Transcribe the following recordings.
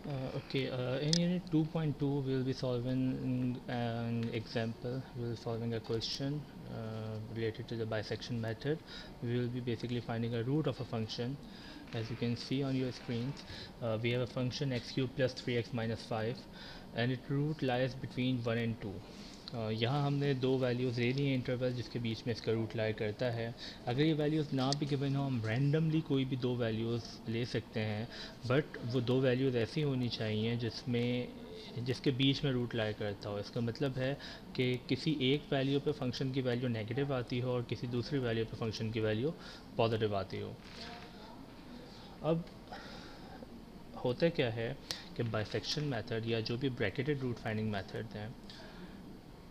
In unit 2.2, we'll be solving an example. We'll be solving a question related to the bisection method. We will be basically finding a root of a function. As you can see on your screens, we have a function x cube plus 3x minus 5, and its root lies between 1 and 2. यहाँ हमने दो values ले ली हैं interval जिसके बीच में इसका root lie करता है. अगर ये वैल्यूज़ ना भी गिवन हो, हम रैंडमली कोई भी दो वैल्यूज़ ले सकते हैं, बट वो दो वैल्यूज़ ऐसी होनी चाहिए जिसके बीच में रूट लाई करता हो. इसका मतलब है कि किसी एक वैल्यू पे फंक्शन की वैल्यू नेगेटिव आती हो और किसी दूसरी वैल्यू पे फंक्शन की वैल्यू पॉजिटिव आती हो. अब होता क्या है कि बाइसेक्शन मेथड या जो भी ब्रैकेटेड रूट फाइंडिंग मेथड हैं,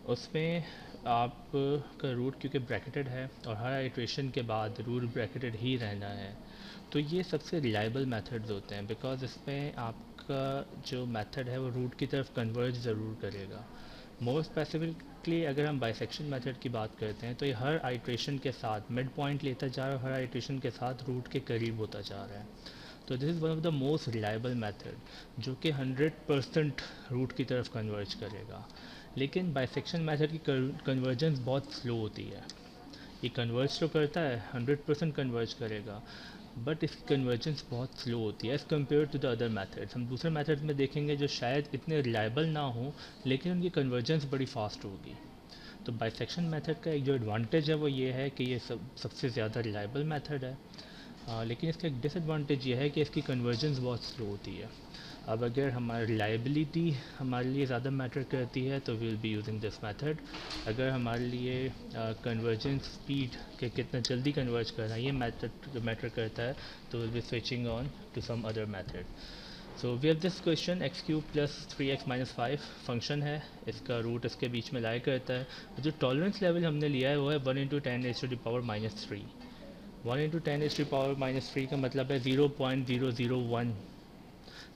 उसमें आपका रूट क्योंकि ब्रैकेटेड है और हर आइट्रेशन के बाद रूट ब्रैकेटेड ही रहना है, तो ये सबसे रिलायबल मेथड्स होते हैं, बिकॉज इसमें आपका जो मेथड है वो रूट की तरफ कन्वर्ज ज़रूर करेगा. मोर स्पेसिफिकली अगर हम बाइसेक्शन मेथड की बात करते हैं, तो ये हर आइट्रेशन के साथ मिड पॉइंट लेता जा रहा है और हर आइट्रेशन के साथ रूट के करीब होता जा रहा है. तो this is one of the most reliable method जो कि 100% रूट की तरफ कन्वर्ज करेगा. लेकिन बाइसेक्शन मेथड की कन्वर्जेंस बहुत स्लो होती है. ये कन्वर्ज तो करता है, 100% कन्वर्ज करेगा, बट इसकी कन्वर्जेंस बहुत स्लो होती है as compare to the other methods. हम दूसरे मेथड्स में देखेंगे जो शायद इतने रिलायबल ना हो, लेकिन उनकी कन्वर्जेंस बड़ी फास्ट होगी. तो बाइसेक्शन मेथड का एक जो एडवांटेज है वो ये है कि ये सबसे ज़्यादा रिलायबल मेथड है. लेकिन इसका एक डिसएडवांटेज ये है कि इसकी कन्वर्जेंस बहुत स्लो होती है. अब अगर हमारी रिलायबिलिटी हमारे लिए ज़्यादा मैटर करती है तो we'll be using this method. अगर हमारे लिए कन्वर्जेंस स्पीड के कितना जल्दी कन्वर्ज करना ये मेथड मैटर करता है, तो will be switching on to some other method. So we have this question x cube plus 3x minus 5 function है. इसका रूट इसके बीच में लाई करता है. जो टॉलरेंस लेवल हमने लिया है वो है 1 × 10⁻³ -3. 1 × 10⁻³ -3 का मतलब है 0.001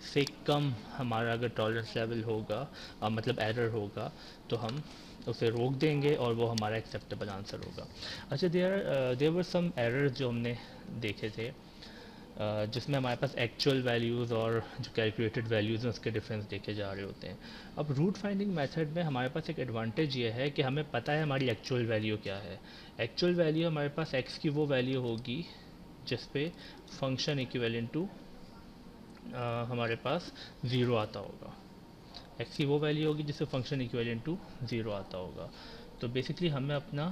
से कम हमारा अगर टॉलरेंस लेवल होगा, मतलब एरर होगा, तो हम उसे रोक देंगे और वो हमारा एक्सेप्टेबल आंसर होगा. अच्छा, देयर वर सम एरर्स जो हमने देखे थे, जिसमें हमारे पास एक्चुअल वैल्यूज़ और जो कैलकुलेटेड वैल्यूज़ हैं उसके डिफरेंस देखे जा रहे होते हैं. अब रूट फाइंडिंग मेथड में हमारे पास एक एडवांटेज ये है कि हमें पता है हमारी एक्चुअल वैल्यू क्या है. एक्चुअल वैल्यू हमारे पास एक्स की वो वैल्यू होगी जिस पे फंक्शन इक्विवेलेंट टू हमारे पास ज़ीरो आता होगा. एक्स की वो वैल्यू होगी जिससे फंक्शन इक्विवेलेंट टू ज़ीरो आता होगा. तो बेसिकली हमें अपना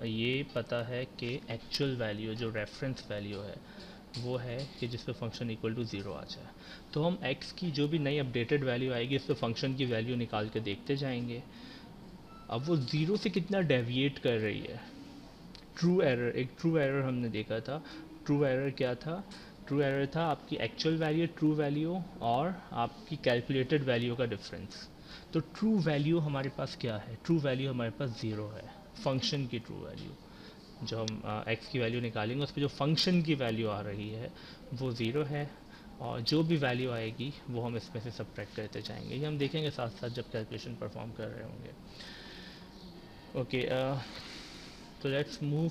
ये पता है कि एक्चुअल वैल्यू जो रेफरेंस वैल्यू है वो है कि जिस पे फंक्शन इक्वल टू ज़ीरो आ जाए. तो हम x की जो भी नई अपडेटेड वैल्यू आएगी इस पे फंक्शन की वैल्यू निकाल के देखते जाएंगे. अब वो ज़ीरो से कितना डेविएट कर रही है. ट्रू एरर, एक ट्रू एरर हमने देखा था. ट्रू एरर क्या था? ट्रू एरर था आपकी एक्चुअल वैल्यू, ट्रू वैल्यू और आपकी कैलकुलेटेड वैल्यू का डिफरेंस. तो ट्रू वैल्यू हमारे पास क्या है? ट्रू वैल्यू हमारे पास ज़ीरो है, फंक्शन की ट्रू वैल्यू. जो हम एक्स की वैल्यू निकालेंगे उस पर जो फंक्शन की वैल्यू आ रही है वो ज़ीरो है, और जो भी वैल्यू आएगी वो हम इसमें से सब्ट्रैक्ट करते जाएंगे. ये हम देखेंगे साथ साथ जब कैलकुलेशन परफॉर्म कर रहे होंगे. ओके, तो let's move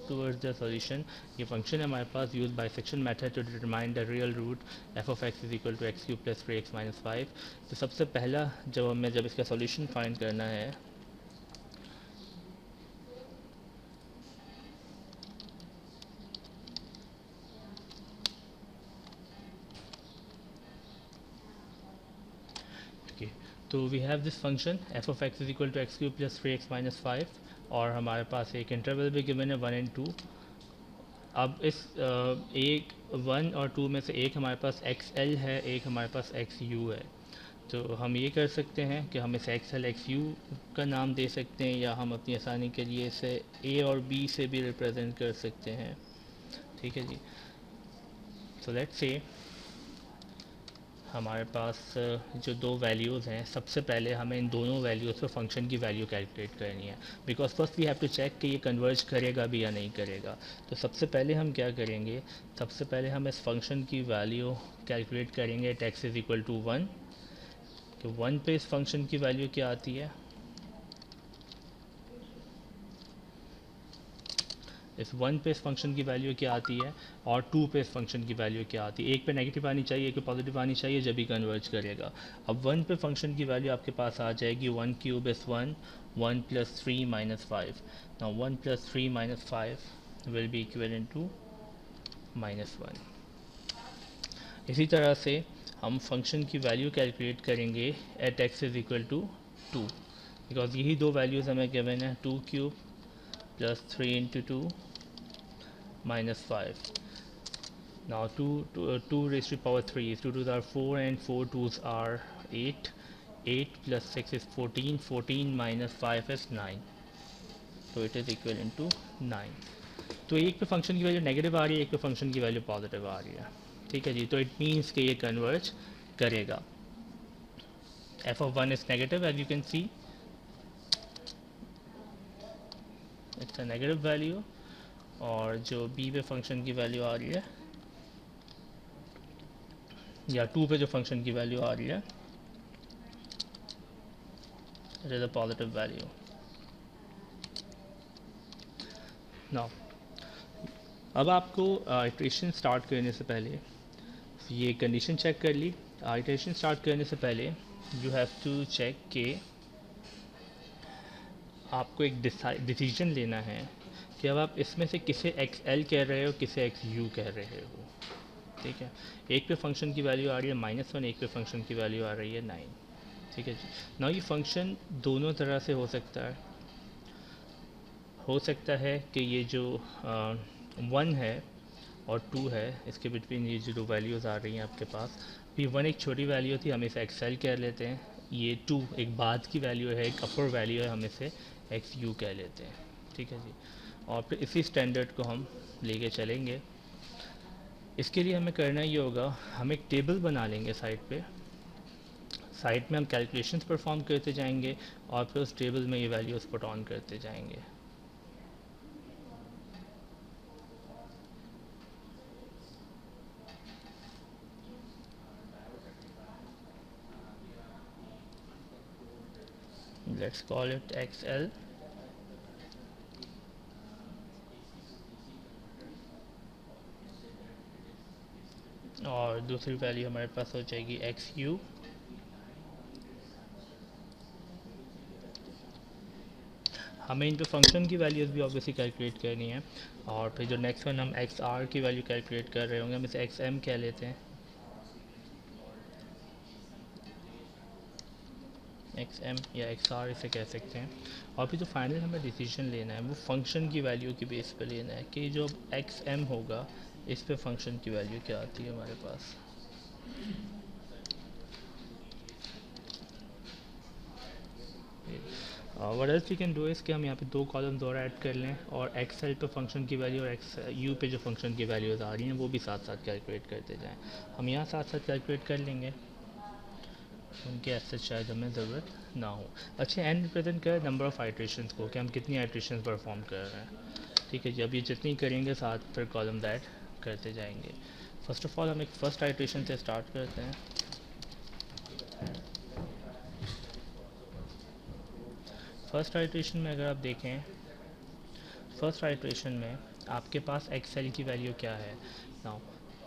towards the solution. ये फंक्शन है हमारे पास. Use bisection method to determine the real root f of x is equal to x cube plus 3x minus 5. तो सबसे पहला जब इसका सॉल्यूशन फाइंड करना है, ओके, तो we have this function f of x is equal to x cube plus 3x minus 5, और हमारे पास एक इंटरवल भी गिवन है 1 and 2. अब इस एक 1 और 2 में से एक हमारे पास एक्स एल है, एक हमारे पास एक्स यू है. तो हम ये कर सकते हैं कि हम इसे एक्स एल एक्स यू का नाम दे सकते हैं, या हम अपनी आसानी के लिए इसे ए और बी से भी रिप्रेजेंट कर सकते हैं. ठीक है जी. सो लेट्स से हमारे पास जो दो वैल्यूज़ हैं, सबसे पहले हमें इन दोनों वैल्यूज़ पर फंक्शन की वैल्यू कैलकुलेट करनी है, because first we have to check कि ये कन्वर्ज करेगा भी या नहीं करेगा. तो सबसे पहले हम क्या करेंगे, सबसे पहले हम इस फंक्शन की वैल्यू कैलकुलेट करेंगे at x is equal to 1. तो 1 पे इस फंक्शन की वैल्यू क्या आती है? इस 1 पे इस फंक्शन की वैल्यू क्या आती है और 2 पे इस फंक्शन की वैल्यू क्या आती है। एक पे नेगेटिव आनी चाहिए, एक पे पॉजिटिव आनी चाहिए, जब भी कन्वर्ज करेगा। अब 1 पे फंक्शन की वैल्यू आपके पास आ जाएगी 1 cube is 1, 1 plus 3 minus 5। Now 1 plus 3 minus 5 will be equivalent to -1। इसी तरह से हम फंक्शन की वैल्यू कैलकुलेट करेंगे at x is equal to 2, because यही दो वैल्यूज़ हमें गिवन है, 2 cube plus 3 into 2 minus 5. Now 2 raised to power 3 is 2 2s are 4 and 4 2s are 8. 8 plus 6 is 14. 14 minus 5 is 9. So it is equivalent to 9. तो एक पे function की value negative आ रही है, एक पे फंक्शन की वैल्यू पॉजिटिव आ रही है। ठीक है जी, तो इट मीन्स कि ये कन्वर्ज करेगा। F of 1 is negative, as you can see it's a negative value, और जो बी पे फंक्शन की वैल्यू आ रही है या 2 पे जो फंक्शन की वैल्यू आ रही है it is a positive value. Now अब आपको इटरेशन स्टार्ट करने से पहले ये कंडीशन चेक कर ली। इटरेशन स्टार्ट करने से पहले यू हैव टू चेक कि आपको एक डिसीजन लेना है कि अब आप इसमें से किसे एक्स एल कह रहे हो, किसे एक्स यू कह रहे हो। ठीक है, एक पे फंक्शन की वैल्यू आ रही है -1, एक पे फंक्शन की वैल्यू आ रही है 9। ठीक है जी, ना ये फंक्शन दोनों तरह से हो सकता है। हो सकता है कि ये जो 1 है और 2 है, इसके बिटवीन ये जो वैल्यूज़ आ रही हैं आपके पास, भी 1 एक छोटी वैल्यू थी, हम इसे एक्स एल कह लेते हैं। ये 2 एक बाद की वैल्यू है, एक अपर वैल्यू है, हम इसे एक्स यू कह लेते हैं। ठीक है जी, और फिर इसी स्टैंडर्ड को हम लेके चलेंगे। इसके लिए हमें करना ये होगा, हम एक टेबल बना लेंगे साइड पे। साइड में हम कैलकुलेशंस परफॉर्म करते जाएंगे और फिर उस टेबल में ये वैल्यूज़ पुट ऑन करते जाएंगे। Let's call it XL, और दूसरी वैल्यू हमारे पास हो जाएगी XU। हमें इन पे फंक्शन की वैल्यूज़ भी ऑब्वियसली कैलकुलेट करनी है, और फिर जो नेक्स्ट वन हम XR की वैल्यू कैलकुलेट कर रहे होंगे, हम इसे XM कह लेते हैं। XM या XR इसे कह सकते हैं। और फिर जो फाइनल हमें डिसीजन लेना है वो फंक्शन की वैल्यू के बेस पे लेना है कि जो XM होगा इस पे फंक्शन की वैल्यू क्या आती है हमारे पास। What else we can do is कि हम यहाँ पे दो कॉलम्स और ऐड कर लें, और एक्स एल पे फंक्शन की वैल्यू और एक्स यू पे जो फंक्शन की वैल्यूज़ आ रही हैं वो भी साथ साथ कैलकुलेट करते जाएं। हम यहाँ साथ साथ कैलकुलेट कर लेंगे, उनके ऐसे शायद हमें ज़रूरत ना हो। अच्छा, एंड रिप्रेजेंट कर नंबर ऑफ़ आइट्रेशंस को कि हम कितनी आइट्रेशंस परफॉर्म कर रहे हैं। ठीक है जी, अब ये जितनी करेंगे साथ फिर कॉलम ऐड करते जाएंगे। फर्स्ट ऑफ ऑल हम एक फ़र्स्ट आइट्रेशन से स्टार्ट करते हैं। फर्स्ट आइट्रेशन में अगर आप देखें, फर्स्ट आइट्रेशन में आपके पास एक्सएल की वैल्यू क्या है। नाउ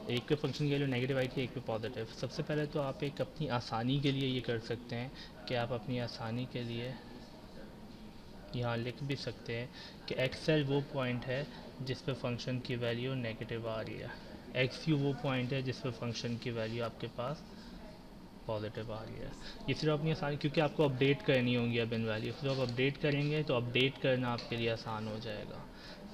एक पे फंक्शन की वैल्यू नेगेटिव आई थी, एक पे पॉजिटिव। सबसे पहले तो आप एक अपनी आसानी के लिए ये कर सकते हैं कि आप अपनी आसानी के लिए यहाँ लिख भी सकते हैं कि एक्सएल वो पॉइंट है जिस पे फंक्शन की वैल्यू नेगेटिव आ रही है, एक्स यू वो पॉइंट है जिस पे फंक्शन की वैल्यू आपके पास पॉजिटिव आ रही है। ये सिर्फ अपनी आसानी, क्योंकि आपको अपडेट करनी होंगी अब इन वैल्यू, जब आप अपडेट करेंगे तो अपडेट करना आपके लिए आसान हो जाएगा।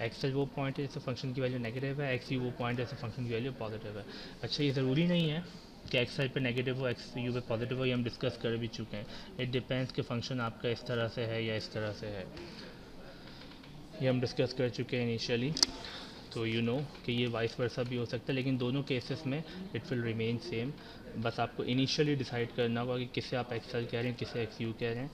एक्सएल वो पॉइंट है जिससे फंक्शन की वैल्यू नेगेटिव है, एक्स यू वो पॉइंट है जिससे फंक्शन की वैल्यू पॉजिटिव है। अच्छा, ये ज़रूरी नहीं है कि एक्सएल पे नेगेटिव हो, एक्स यू पे पॉजिटिव हो, ये हम डिस्कस कर भी चुके हैं। इट डिपेंड्स कि फंक्शन आपका इस तरह से है या इस तरह से है, ये हम डिस्कस कर चुके हैं इनिशियली। तो यू नो कि ये वाइस वर्सा भी हो सकता है, लेकिन दोनों केसेस में इट विल रिमेन सेम। बस आपको इनिशियली डिसाइड करना होगा कि किसे आप एक्सएल कह रहे हैं, किसे एक्स यू कह रहे हैं।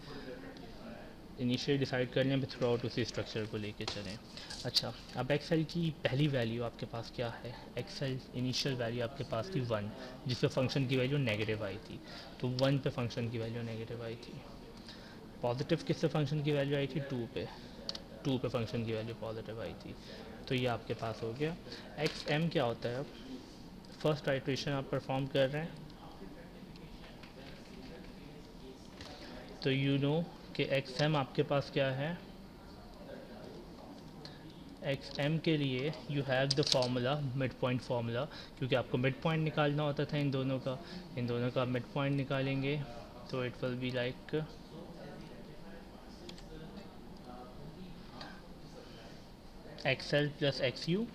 इनिशियली डिसाइड कर लें, थ्रू आउट उसी स्ट्रक्चर को लेके चलें। अच्छा, अब एक्सएल की पहली वैल्यू आपके पास क्या है। एक्सएल इनिशियल वैल्यू आपके पास थी 1, जिस पे फंक्शन की वैल्यू नेगेटिव आई थी, तो 1 पे फंक्शन की वैल्यू नेगेटिव आई थी। पॉजिटिव किससे फंक्शन की वैल्यू आई थी, 2 पे, 2 पे फंक्शन की वैल्यू पॉजिटिव आई थी। तो ये आपके पास हो गया। एक्स एम क्या होता है? अब फर्स्ट आइट्रेशन आप परफॉर्म कर रहे हैं, तो यू नो कि एक्स एम आपके पास क्या है। एक्स एम के लिए you have the formula, mid point formula, क्योंकि आपको मिड पॉइंट निकालना होता था इन दोनों का मिड पॉइंट निकालेंगे, तो it will be like x L plus x you,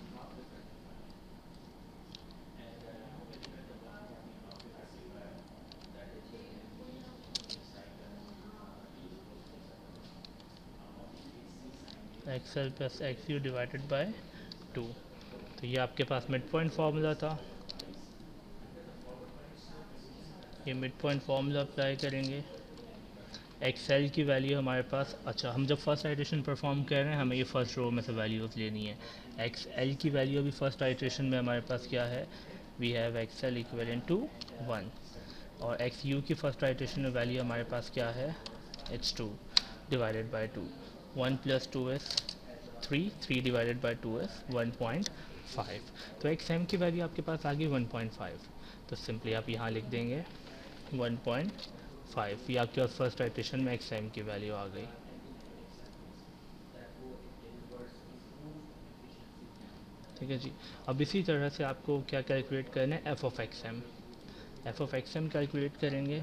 x L plus x you divided by 2। तो ये आपके पास मिड पॉइंट फार्मूला था, ये मिड पॉइंट फार्मूला अप्लाई करेंगे। एक्सेल की वैल्यू हमारे पास, अच्छा हम जब फर्स्ट आइट्रेशन परफॉर्म कर रहे हैं हमें ये फर्स्ट रो में से वैल्यूज़ लेनी है। एक्स एल की वैल्यू अभी फर्स्ट आइट्रेशन में हमारे पास क्या है, we have x l equivalent to 1, और एक्स यू की फर्स्ट आइट्रेशन में वैल्यू हमारे पास क्या है, h two divided by 2। 1 plus 2 is 3, 3 divided by 2 is 1.5। तो एक्स एम की वैल्यू आपके पास आ गई 1.5, तो सिंपली आप यहाँ लिख देंगे 1.5, या आपके पास फर्स्ट आइट्रेशन में एक्स एम की वैल्यू आ गई। ठीक है जी। अब इसी तरह से आपको क्या कैलकुलेट करना है, f of x m. F of x m calculate करेंगे,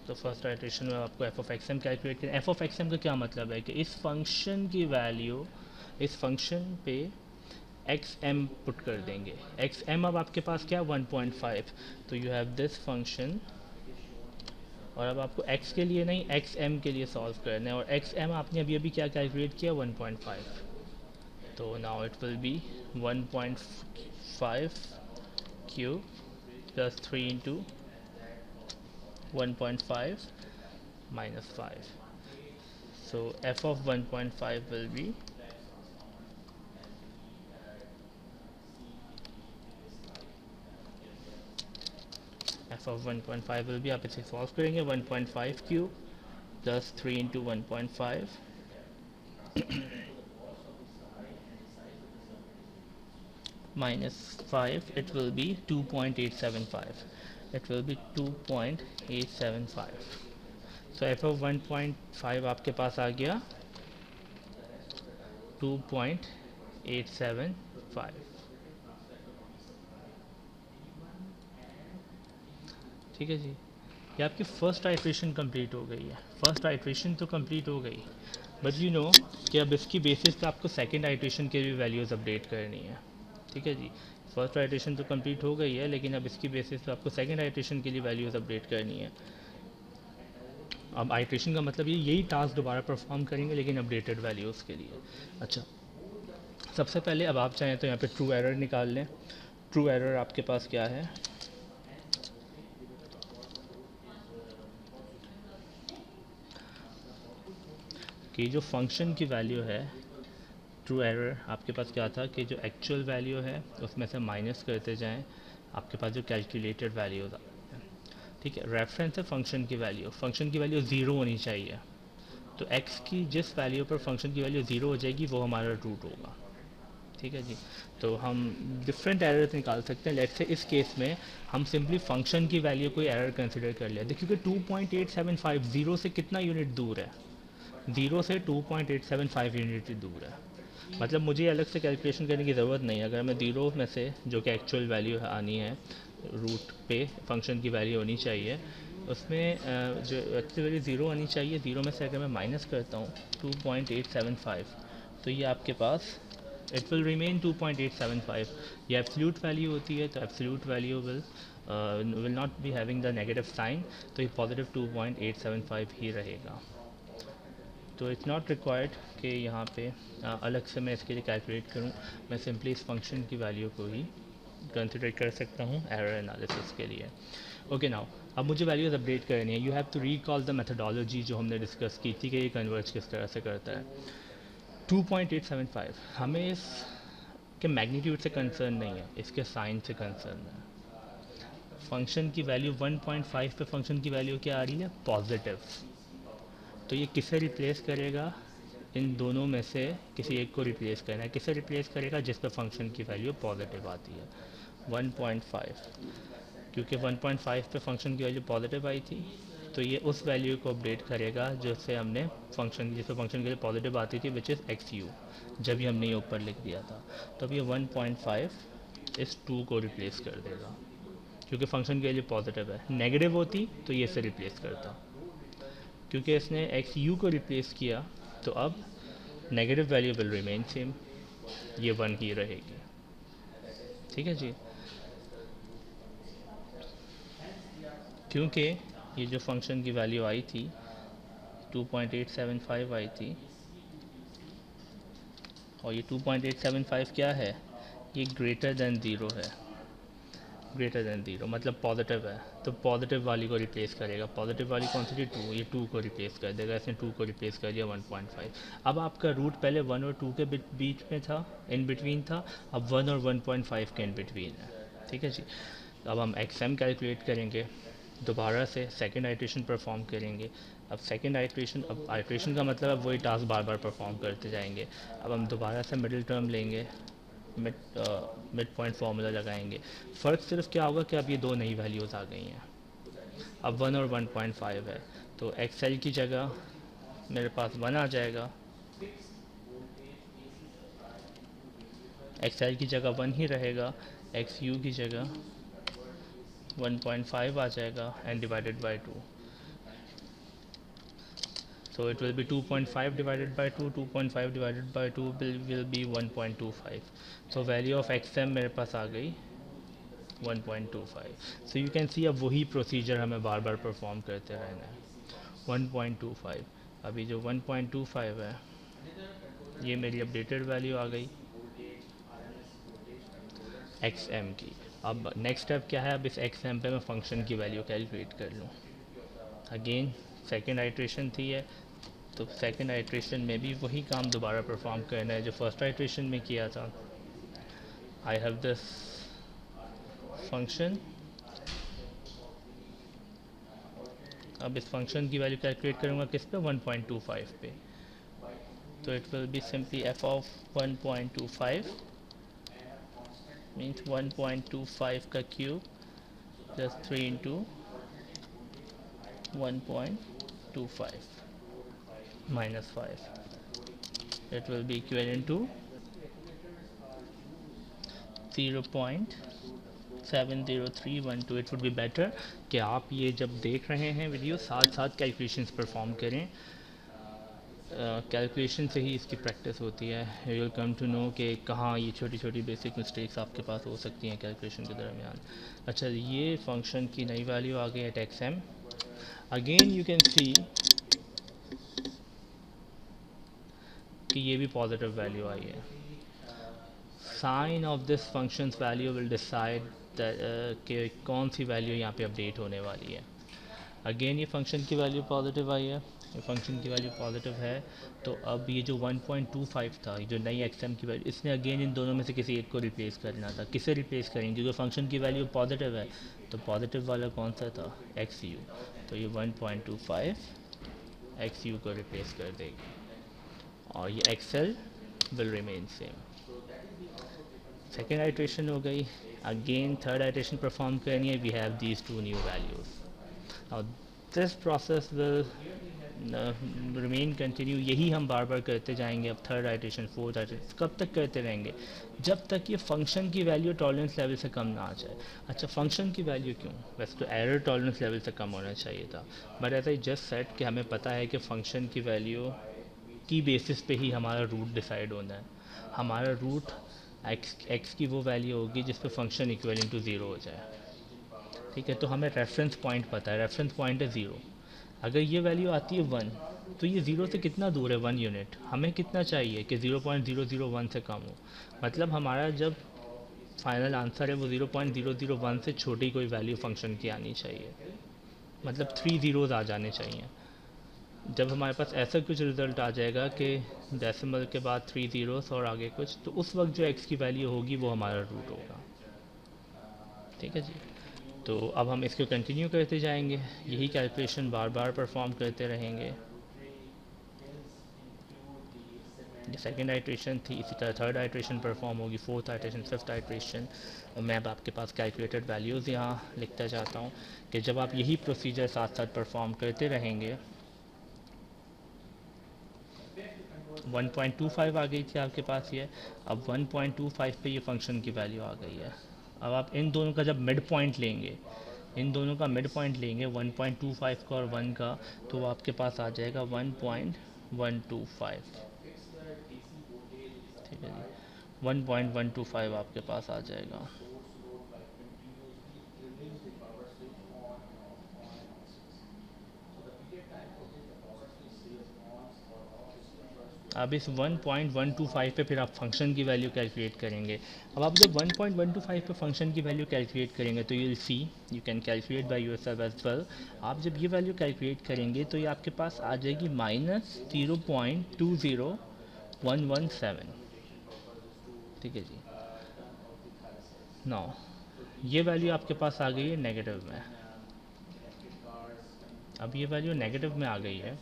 तो फर्स्ट आइट्रेशन में आपको f of x m calculate करें। एफ ऑफ एक्स एम का क्या मतलब है कि इस फंक्शन की वैल्यू, इस फंक्शन पे एक्स एम पुट कर देंगे। एक्स एम अब आपके पास क्या, 1.5, तो यू हैव दिस फंक्शन, और अब आपको x के लिए नहीं एक्स एम के लिए सॉल्व करना है, और एक्स एम आपने अभी अभी क्या कैलकुलेट किया, 1.5, तो now it will be 1.5 cube plus 3 into 1.5 minus 5, so f of 1.5 will be f of 1.5 will be, आप इसे सॉल्व करेंगे, 1.5 cube plus 3 into 1.5 minus 5, it will be 2.875, it will be 2.875। so f of 1.5 आपके पास आ गया 2.875। ठीक है जी, ये आपकी first iteration complete हो गई है। फर्स्ट आइट्रेशन तो कंप्लीट हो गई, बट यू नो कि अब इसकी बेसिस पे आपको सेकंड आइट्रेशन के भी वैल्यूज़ अपडेट करनी है। ठीक है जी, फर्स्ट आइट्रेशन तो कंप्लीट हो गई है, लेकिन अब इसकी बेसिस पे आपको सेकंड आइट्रेशन के लिए वैल्यूज़ अपडेट करनी है। अब आइट्रेशन का मतलब ये यही टास्क दोबारा परफॉर्म करेंगे, लेकिन अपडेटेड वैल्यूज़ के लिए। अच्छा, सबसे पहले अब आप चाहें तो यहाँ पे ट्रू एरर निकाल लें। ट्रू एरर आपके पास क्या है, कि जो फंक्शन की वैल्यू है, ट्रू एरर आपके पास क्या था कि जो एक्चुअल वैल्यू है उसमें से माइनस करते जाएं आपके पास जो कैलकुलेटेड वैल्यूज आते हैं। ठीक है, रेफरेंस है फंक्शन की वैल्यू, फंक्शन की वैल्यू ज़ीरो होनी चाहिए, तो x की जिस वैल्यू पर फंक्शन की वैल्यू ज़ीरो हो जाएगी वो हमारा रूट होगा। ठीक है जी, तो हम डिफरेंट एरर्स निकाल सकते हैं। लेट्स से इस केस में हम सिंपली फंक्शन की वैल्यू कोई एरर कंसिडर कर लिया। देखिए कि 2.875 ज़ीरो से कितना यूनिट दूर है, ज़ीरो से 2.875 यूनिट दूर है, मतलब मुझे अलग से कैलकुलेशन करने की ज़रूरत नहीं है। अगर मैं ज़ीरो में से जो कि एक्चुअल वैल्यू आनी है, रूट पे फंक्शन की वैल्यू होनी चाहिए, उसमें जो एक्चुअल वैल्यू ज़ीरो आनी चाहिए, ज़ीरो में से अगर मैं माइनस करता हूँ 2.875, तो ये आपके पास इट विल रिमेन 2.875। ये एब्सोल्यूट वैल्यू होती है, तो absolute value will not be having the negative sign, तो ये पॉजिटिव 2.875 ही रहेगा। तो इट्स नॉट रिक्वायर्ड कि यहाँ पे अलग से मैं इसके लिए कैलकुलेट करूँ, मैं सिंपली इस फंक्शन की वैल्यू को ही कंसिडर कर सकता हूँ एरर एनालिसिस के लिए। ओके, नाउ अब मुझे वैल्यूज़ अपडेट करनी है। You have to recall the methodology जो हमने डिस्कस की थी कि ये कन्वर्ज किस तरह से करता है। 2.875 हमें इस के मैग्नीट्यूड से कंसर्न नहीं है, इसके साइन से कंसर्न है। फंक्शन की वैल्यू 1.5 पे फंक्शन की वैल्यू क्या आ रही है, पॉजिटिव, तो ये किसे रिप्लेस करेगा, इन दोनों में से किसी एक को रिप्लेस करना है। किसे रिप्लेस करेगा? जिस पर फंक्शन की वैल्यू पॉजिटिव आती है, 1.5। क्योंकि 1.5 पे फंक्शन की वैल्यू पॉजिटिव आई थी, तो ये उस वैल्यू को अपडेट करेगा जिससे हमने फंक्शन जिस पर फंक्शन की वैल्यू पॉजिटिव आती थी, विच इज़ एक्स यू, जब ये हमने ये ऊपर लिख दिया था। तो अब ये 1.5 इस 2 को रिप्लेस कर देगा, क्योंकि फंक्शन की वैल्यू पॉजिटिव है। नेगेटिव होती तो ये इसे रिप्लेस करता, क्योंकि इसने एक्स यू को रिप्लेस किया, तो अब negative value will remain same, ये 1 ही रहेगी। ठीक है जी। क्योंकि ये जो फंक्शन की वैल्यू आई थी 2.875 आई थी, और ये 2.875 क्या है? ये ग्रेटर देन ज़ीरो है। ग्रेटर देन ज़ीरो मतलब पॉजिटिव है, तो पॉजिटिव वाली को रिप्लेस करेगा। पॉजिटिव वाली कौन सी थी? 2, ये 2 को रिप्लेस कर देगा। इसने 2 को रिप्लेस कर दिया 1.5। अब आपका रूट पहले 1 और 2 के बीच में था, इन बिटवीन था, अब 1 और 1.5 के इन बिटवीन है। ठीक है जी। अब हम एक्स एम कैलकुलेट करेंगे, दोबारा से सेकेंड आइट्रेशन परफॉर्म करेंगे। अब सेकेंड आइट्रेशन, अब आइट्रेशन का मतलब है वही टास्क बार बार परफॉर्म करते जाएंगे। अब हम दोबारा से मिडिल टर्म लेंगे, मिड पॉइंट फार्मूला लगाएंगे। फ़र्क सिर्फ क्या होगा कि अब ये दो नई वैल्यूज़ आ गई हैं, अब 1 और 1.5 है, तो एक्स एल की जगह मेरे पास 1 आ जाएगा, एक्स एल की जगह 1 ही रहेगा, एक्स यू की जगह 1.5 आ जाएगा and divided by 2। So it will be 2.5 divided by 2, 2.5 divided by 2 will be 1.25. So value of xm मेरे पास आ गई 1.25. So you can see अब वही प्रोसीजर हमें बार बार परफॉर्म करते रहना है। 1.25, अभी जो 1.25 है ये मेरी अपडेटेड वैल्यू आ गई xm की। अब नेक्स्ट स्टेप क्या है? अब इस xm पे मैं फंक्शन की वैल्यू कैलकुलेट कर लूँ। अगेन सेकेंड आइट्रेशन थी है, तो सेकेंड आइट्रेशन में भी वही काम दोबारा परफॉर्म करना है जो फर्स्ट आइट्रेशन में किया था। आई हैव दिस फंक्शन, अब इस फंक्शन की वैल्यू कैलकुलेट करूँगा किस पे? 1.25 पे। तो it will be simply F of 1.25 means 1.25 का cube plus 3 into 1.25 minus 5, it will be equivalent to 0.70312। it would be better कि आप ये जब देख रहे हैं वीडियो साथ साथ कैलकुलेशंस परफॉर्म करें। कैलकुलेशन से ही इसकी प्रैक्टिस होती है। You will come to know कि कहाँ ये छोटी छोटी बेसिक मिस्टेक्स आपके पास हो सकती हैं कैलकुलेशन के दरमियान। अच्छा, ये फंक्शन की नई वैल्यू आ गई at x m. Again you can see कि ये भी पॉजिटिव वैल्यू आई है। Sign of this function value will decide कि कौन सी वैल्यू यहाँ पे अपडेट होने वाली है। अगेन ये फंक्शन की वैल्यू पॉजिटिव आई है, ये फंक्शन की वैल्यू पॉजिटिव है, तो अब ये जो 1.25 था, ये जो नई एक्सएम की वैल्यू, इसने अगेन इन दोनों में से किसी एक को रिप्लेस करना था। किसे रिप्लेस करेंगे? क्योंकि फंक्शन की वैल्यू पॉजिटिव है, तो पॉजिटिव वाला कौन सा था? X you. तो ये 1.25 एक्स यू को रिप्लेस कर देगी, और ये x l will remain same. Second iteration हो गई। अगेन थर्ड आइट्रेशन परफॉर्म करनी है। We have these two new values. Now this process will remain continue, यही हम बार बार करते जाएंगे। अब थर्ड आइट्रेशन, फोर्थ आइट्रेशन, कब तक करते रहेंगे? जब तक ये फंक्शन की वैल्यू टॉलरेंस लेवल से कम ना आ जाए। अच्छा, फंक्शन की वैल्यू क्यों? वैसे तो एरर टॉलरेंस लेवल से कम होना चाहिए था, but as I just said कि हमें पता है कि फंक्शन की वैल्यू की बेसिस पे ही हमारा रूट डिसाइड होना है। हमारा रूट एक्स की वो वैल्यू होगी जिस पे फंक्शन इक्वलिंग टू ज़ीरो हो जाए। ठीक है, तो हमें रेफरेंस पॉइंट पता है, रेफरेंस पॉइंट है ज़ीरो। अगर ये वैल्यू आती है 1, तो ये ज़ीरो से कितना दूर है? 1 यूनिट। हमें कितना चाहिए कि 0.001 से कम हो। मतलब हमारा जब फाइनल आंसर है वो 0.001 से छोटी कोई वैल्यू फंक्शन की आनी चाहिए, मतलब 3 ज़ीरोज़ आ जाने चाहिए। जब हमारे पास ऐसा कुछ रिज़ल्ट आ जाएगा कि डेसिमल के बाद 3 ज़ीरोज़ और आगे कुछ, तो उस वक्त जो एक्स की वैल्यू होगी वो हमारा रूट होगा। ठीक है जी। तो अब हम इसको कंटिन्यू करते जाएंगे, यही कैलकुलेशन बार बार परफॉर्म करते रहेंगे। ये सेकेंड आइट्रेशन थी, इसी तरह थर्ड आइट्रेशन परफॉर्म होगी, फोर्थ आइट्रेशन, फिफ्थ आइट्रेशन। मैं अब आपके पास कैलकुलेटेड वैल्यूज़ यहाँ लिखता जाता हूँ कि जब आप यही प्रोसीजर साथ साथ परफॉर्म करते रहेंगे। 1.25 आ गई थी आपके पास ये, अब 1.25 पे ये फंक्शन की वैल्यू आ गई है। अब आप इन दोनों का जब मिड पॉइंट लेंगे, इन दोनों का मिड पॉइंट लेंगे 1.25 का और 1 का, तो वो आपके पास आ जाएगा 1.125। ठीक है जी, 1.125 आपके पास आ जाएगा। अब इस 1.125 पे फिर आप फंक्शन की वैल्यू कैलकुलेट करेंगे। अब आप जब 1.125 पे फंक्शन की वैल्यू कैलकुलेट करेंगे तो you will see, you can calculate by yourself as well. आप जब ये वैल्यू कैलकुलेट करेंगे तो ये आपके पास आ जाएगी -0.20117। ठीक है जी, नौ ये वैल्यू आपके पास आ गई है नेगेटिव में। अब ये वैल्यू नेगेटिव में आ गई है,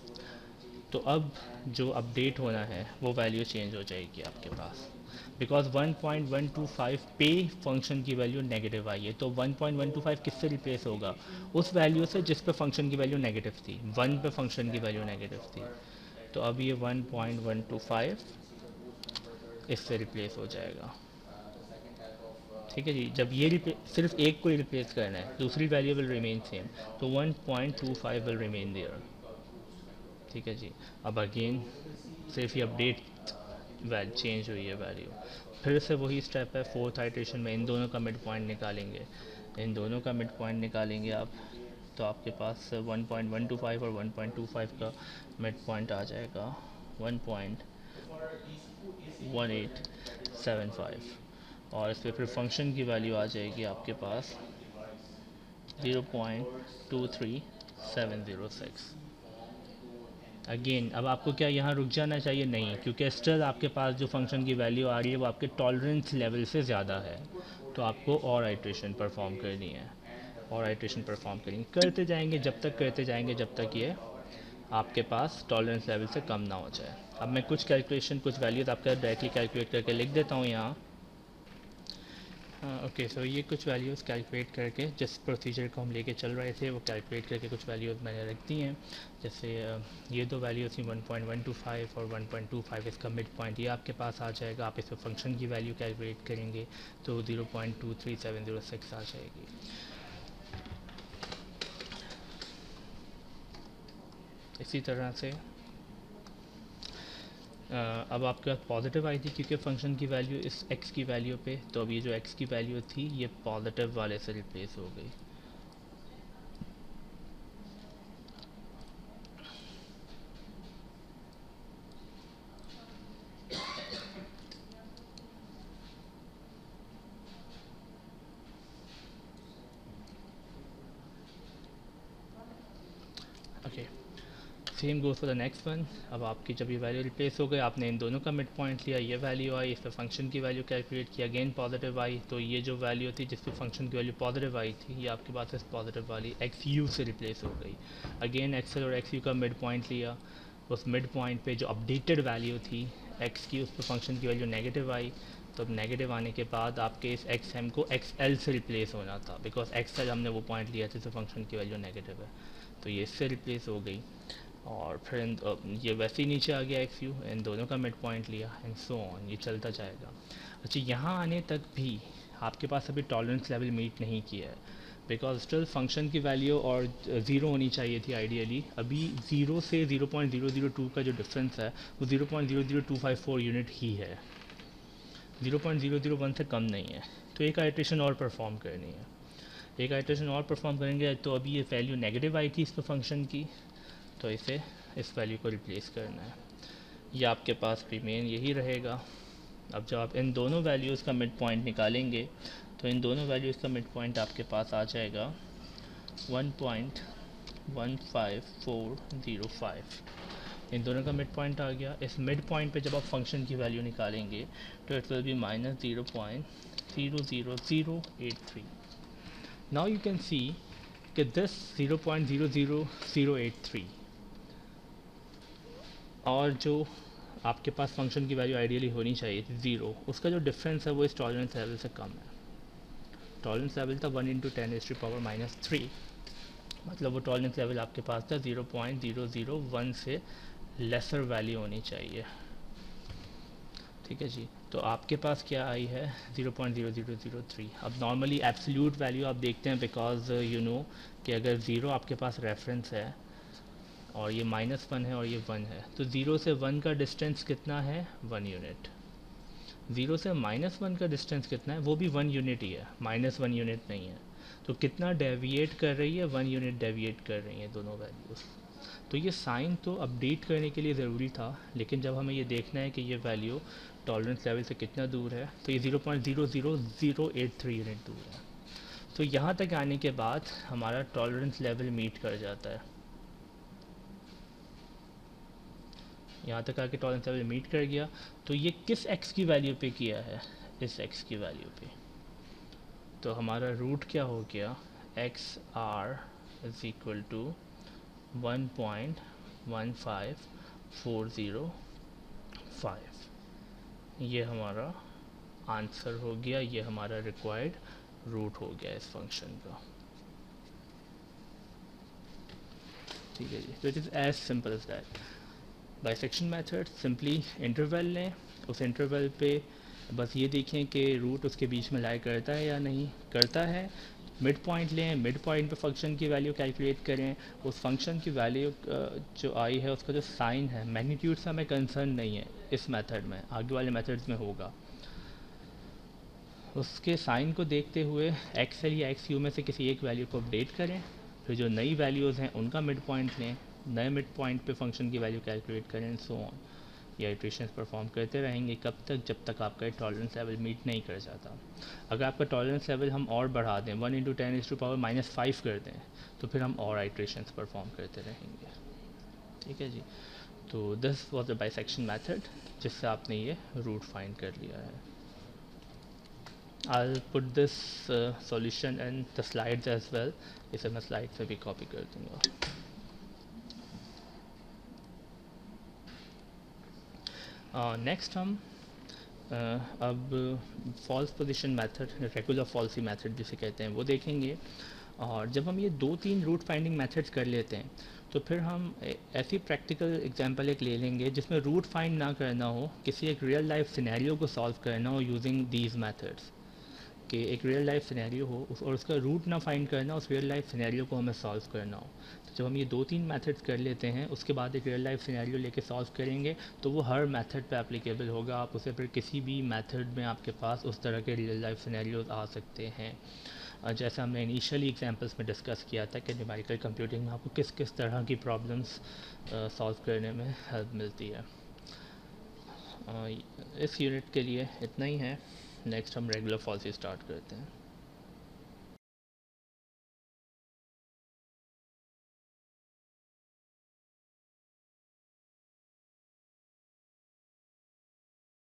तो अब जो अपडेट होना है वो वैल्यू चेंज हो जाएगी आपके पास, बिकॉज 1.125 पे फंक्शन की वैल्यू नेगेटिव आई है। तो 1.125 किससे रिप्लेस होगा? उस वैल्यू से जिस पे फंक्शन की वैल्यू नेगेटिव थी, 1 पे फंक्शन की वैल्यू नेगेटिव थी। तो अब ये 1.125 इससे रिप्लेस हो जाएगा। ठीक है जी, जब ये सिर्फ एक को ही रिप्लेस करना है, दूसरी वैल्यू विल रिमेन सेम, तो 1.25 विल रिमेन देयर। ठीक है जी, अब अगेन सिर्फ ये अपडेट वैल चेंज हुई है वैल्यू, फिर से वही स्टेप है। फोर्थ आइट्रेशन में इन दोनों का मिड पॉइंट निकालेंगे, इन दोनों का मिड पॉइंट निकालेंगे आप, तो आपके पास 1.125 और 1.25 का मिड पॉइंट आ जाएगा 1.1875, और इस पर फिर फंक्शन की वैल्यू आ जाएगी आपके पास 0.23706। अगेन अब आपको क्या यहाँ रुक जाना चाहिए? नहीं, क्योंकि स्टिल आपके पास जो फंक्शन की वैल्यू आ रही है वो आपके टॉलरेंस लेवल से ज़्यादा है, तो आपको और आइट्रेशन परफॉर्म करनी है, और आइट्रेशन परफॉर्म करते जाएंगे, जब तक करते जाएंगे जब तक ये आपके पास टॉलरेंस लेवल से कम ना हो जाए। अब मैं कुछ कैलकुलेशन, कुछ वैल्यूज़ आपका डायरेक्टली कैलकुलेट करके लिख देता हूँ यहाँ। ओके, सो ये कुछ वैल्यूज़ कैलकुलेट करके, जिस प्रोसीजर को हम लेके चल रहे थे वो कैलकुलेट करके कुछ वैल्यूज़ मैंने रख दी हैं। जैसे ये दो वैल्यूज़ थी 1.125 और 1.25, इसका मिड पॉइंट ये आपके पास आ जाएगा। आप इस पर फंक्शन की वैल्यू कैलकुलेट करेंगे तो 0.23706 आ जाएगी। इसी तरह से अब आपके पास पॉजिटिव आई थी क्योंकि फंक्शन की वैल्यू इस x की वैल्यू पे, तो अब ये जो x की वैल्यू थी ये पॉजिटिव वाले से रिप्लेस हो गई। Okay, same goes for the next one. अब आपकी जब ये वैल्यू रिप्लेस हो गई, आपने इन दोनों का मिड पॉइंट लिया, ये वैल्यू आई, इस पर फंक्शन की वैल्यू कैलकुलेट किया, अगेन पॉजिटिव आई, तो ये जो वैल्यू थी जिस पे फंक्शन की वैल्यू पॉजिटिव आई थी ये आपके पास इस पॉजिटिव वाली एक्स यू से रिप्लेस हो गई। अगेन एक्स एल और एक्स यू का मिड पॉइंट लिया, उस मिड पॉइंट पे जो अपडेटेड वैल्यू थी एक्स की, उस पर फंक्शन की वैल्यू नेगेटिव आई। तो अब नेगेटिव आने के बाद आपके इस एक्स एम को एक्स एल से रिप्लेस होना था, बिकॉज एक्स एल हमने वो पॉइंट लिया था जिससे फंक्शन की वैल्यू नेगेटिव है, तो ये इससे रिप्लेस हो गई। और फिर ये वैसे ही नीचे आ गया एक्स यू, इन दोनों का मिड पॉइंट लिया, एंड सो ऑन, ये चलता जाएगा। अच्छा, यहाँ आने तक भी आपके पास अभी टॉलरेंस लेवल मीट नहीं किया है, बिकॉज स्टिल फंक्शन की वैल्यू और ज़ीरो होनी चाहिए थी आइडियली। अभी ज़ीरो से 0.002 का जो डिफरेंस है वो 0.00254 यूनिट ही है, 0.001 से कम नहीं है। तो एक आइट्रेशन और परफॉर्म करनी है, एक आइट्रेशन और परफॉर्म करेंगे। तो अभी ये वैल्यू नेगेटिव आई थी इस पर फंक्शन की, तो इसे इस वैल्यू को रिप्लेस करना है, ये आपके पास रिमेन यही रहेगा। अब जब आप इन दोनों वैल्यूज़ का मिड पॉइंट निकालेंगे तो इन दोनों वैल्यूज़ का मिड पॉइंट आपके पास आ जाएगा 1.15405। इन दोनों का मिड पॉइंट आ गया। इस मिड पॉइंट पे जब आप फंक्शन की वैल्यू निकालेंगे तो it will be -0.00083। Now you can see कि दिस 0.00083 और जो आपके पास फंक्शन की वैल्यू आइडियली होनी चाहिए थी 0, उसका जो डिफरेंस है वो इस टॉलरेंस लेवल से कम है। टॉलरेंस लेवल था 1 × 10⁻³ मतलब वो टॉलरेंस लेवल आपके पास था 0.001 से लेसर वैल्यू होनी चाहिए। ठीक है जी, तो आपके पास क्या आई है 0.0003। अब नॉर्मली एब्सोल्यूट वैल्यू आप देखते हैं बिकॉज यू नो कि अगर 0 आपके पास रेफरेंस है और ये -1 है और ये 1 है, तो 0 से 1 का डिस्टेंस कितना है 1 यूनिट। 0 से -1 का डिस्टेंस कितना है, वो भी 1 यूनिट ही है, -1 यूनिट नहीं है। तो कितना डेविएट कर रही है 1 यूनिट डेविएट कर रही है दोनों वैल्यूज़। तो ये साइन तो अपडेट करने के लिए ज़रूरी था, लेकिन जब हमें ये देखना है कि ये वैल्यू टॉलरेंस लेवल से कितना दूर है, तो ये 0.00083 यूनिट दूर है। तो यहाँ तक आने के बाद हमारा टॉलरेंस लेवल मीट कर जाता है। यहाँ तक आके टॉलरेंस लेवल मीट कर गया, तो ये किस x की वैल्यू पे किया है, इस x की वैल्यू पे। तो हमारा रूट क्या हो गया XR इज इक्वल टू 1.15405। ये हमारा आंसर हो गया, ये हमारा रिक्वायर्ड रूट हो गया इस फंक्शन का। ठीक है जी, तो it is as simple as that. Bisection method, simply interval लें, उस इंटरवल पे बस ये देखें कि रूट उसके बीच में लाई करता है या नहीं करता है। मिड पॉइंट लें, मिड पॉइंट पे फंक्शन की वैल्यू कैलकुलेट करें, उस फंक्शन की वैल्यू जो आई है उसका जो साइन है, मैग्नीट्यूड से हमें कंसर्न नहीं है इस मेथड में, आगे वाले मेथड्स में होगा। उसके साइन को देखते हुए एक्स एल या एक्स यू में से किसी एक वैल्यू को अपडेट करें, फिर जो नई वैल्यूज़ हैं उनका मिड पॉइंट लें, नए मिड पॉइंट पे फंक्शन की वैल्यू कैलकुलेट करें, सो ऑन। ये इटरेशंस परफॉर्म करते रहेंगे कब तक, जब तक आपका टॉलरेंस लेवल मीट नहीं कर जाता। अगर आपका टॉलरेंस लेवल हम और बढ़ा दें 1 × 10⁻⁻5 कर दें, तो फिर हम और इटरेशंस परफॉर्म करते रहेंगे। ठीक है जी, तो this was the bisection method जिससे आपने ये रूट फाइंड कर लिया है। I'll put this solution in the slides as well, इसे मैं स्लाइड से भी कॉपी कर दूंगा। नेक्स्ट हम अब false position method, regula falsi method जिसे कहते हैं, वो देखेंगे। और जब हम ये 2-3 रूट फाइंडिंग मेथड्स कर लेते हैं, तो फिर हम ऐसी प्रैक्टिकल एग्जांपल एक ले लेंगे जिसमें रूट फाइंड ना करना हो, किसी एक रियल लाइफ सिनेरियो को सॉल्व करना हो यूजिंग दीज मेथड्स। कि एक रियल लाइफ सिनेरियो हो और उसका रूट ना फाइंड करना, उस रियल लाइफ सिनेरियो को हमें सॉल्व करना हो। तो जब हम ये 2-3 मेथड्स कर लेते हैं, उसके बाद एक रियल लाइफ सिनेरियो लेके सॉल्व करेंगे, तो वो हर मेथड पे एप्लीकेबल होगा। आप उसे फिर किसी भी मेथड में आपके पास उस तरह के रियल लाइफ सिनेरियोज आ सकते हैं। जैसे हमने इनिशियली एग्जांपल्स में डिस्कस किया था कि न्यूमेरिकल कंप्यूटिंग में आपको किस किस तरह की प्रॉब्लम्स सॉल्व करने में हेल्प मिलती है। इस यूनिट के लिए इतना ही है। नेक्स्ट हम रेगुलर फॉल्सी स्टार्ट करते हैं।